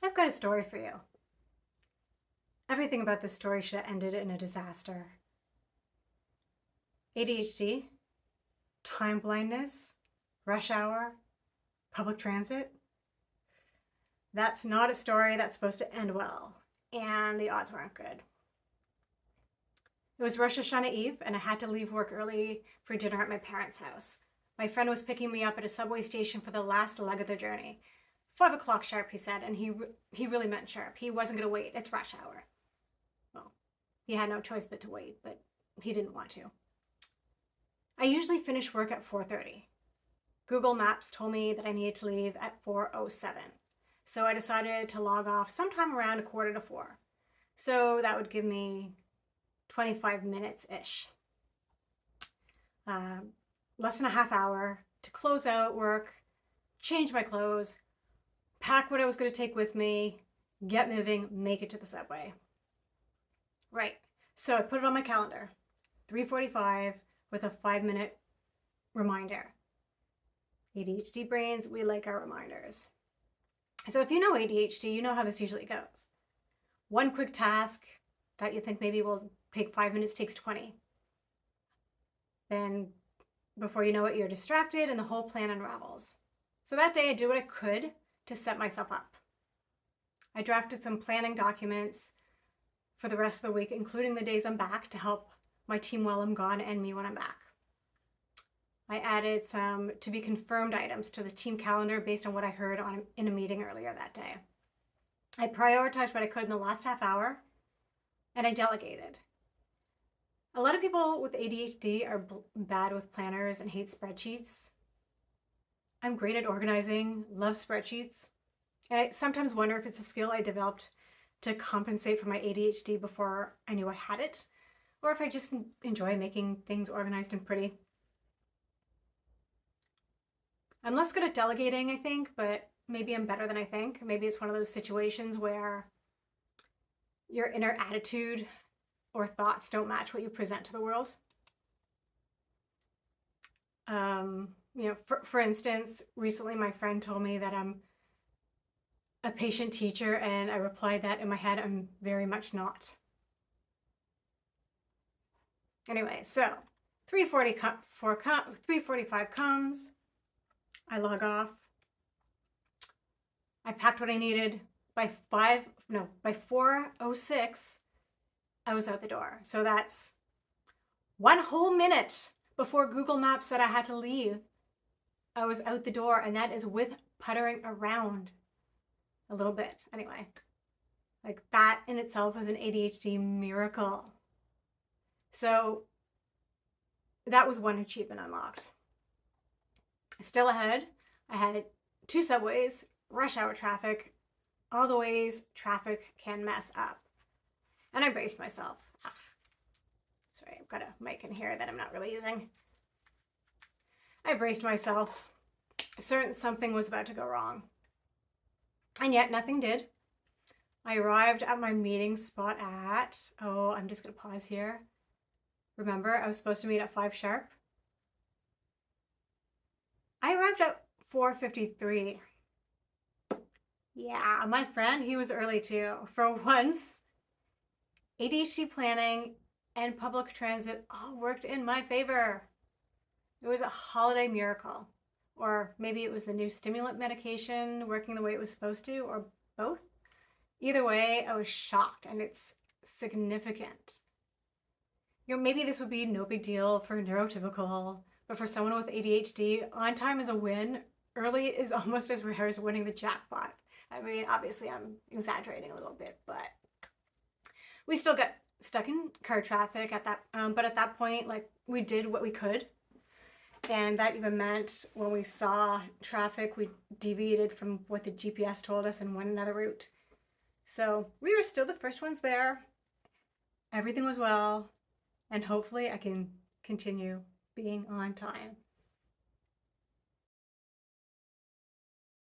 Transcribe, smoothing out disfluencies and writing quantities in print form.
I've got a story for you. Everything about this story should have ended in a disaster. ADHD, time blindness, rush hour, public transit. That's not a story that's supposed to end well, and the odds weren't good. It was Rosh Hashanah Eve, and I had to leave work early for dinner at my parents' house. My friend was picking me up at a subway station for the last leg of the journey. 5 o'clock sharp, he said, and he really meant sharp. He wasn't going to wait. It's rush hour. Well, he had no choice but to wait, but he didn't want to. I usually finish work at 4:30. Google Maps told me that I needed to leave at 4:07. So I decided to log off sometime around 3:45. So that would give me 25 minutes-ish. Less than a half hour to close out work, change my clothes, pack what I was going to take with me, get moving, make it to the subway. Right. So I put it on my calendar, 3:45 with a 5-minute reminder. ADHD brains, we like our reminders. So if you know ADHD, you know how this usually goes. One quick task that you think maybe will take 5 minutes takes 20. Then before you know it, you're distracted and the whole plan unravels. So that day I did what I could to set myself up. I drafted some planning documents for the rest of the week, including the days I'm back, to help my team while I'm gone and me when I'm back. I added some to be confirmed items to the team calendar based on what I heard in a meeting earlier that day. I prioritized what I could in the last half hour, and I delegated. A lot of people with ADHD are bad with planners and hate spreadsheets. I'm great at organizing, love spreadsheets, and I sometimes wonder if it's a skill I developed to compensate for my ADHD before I knew I had it, or if I just enjoy making things organized and pretty. I'm less good at delegating, I think, but maybe I'm better than I think. Maybe it's one of those situations where your inner attitude or thoughts don't match what you present to the world. For instance, recently my friend told me that I'm a patient teacher, and I replied that in my head I'm very much not. Anyway, so 3:45 comes. I log off. I packed what I needed. By 4:06, I was out the door. So that's 1 whole minute before Google Maps said I had to leave. I was out the door, and that is with puttering around a little bit. Anyway, like that in itself is an ADHD miracle. So that was one achievement unlocked. Still ahead, I had 2 subways, rush hour traffic, all the ways traffic can mess up. And I braced myself. Sorry, I've got a mic in here that I'm not really using. I braced myself, certain something was about to go wrong. And yet nothing did. I arrived at my meeting spot at, I'm just going to pause here. Remember, I was supposed to meet at 5 sharp. I arrived at 4:53. Yeah, my friend, he was early too. For once, ADHD planning and public transit all worked in my favor. It was a holiday miracle. Or maybe it was the new stimulant medication working the way it was supposed to, or both. Either way, I was shocked, and it's significant. Maybe this would be no big deal for neurotypical, but for someone with ADHD, on time is a win. Early is almost as rare as winning the jackpot. I mean, obviously I'm exaggerating a little bit, but we still got stuck in car traffic at that, but at that point, like, we did what we could. And that even meant when we saw traffic, we deviated from what the GPS told us and went another route. So we were still the first ones there. Everything was well, and hopefully I can continue being on time.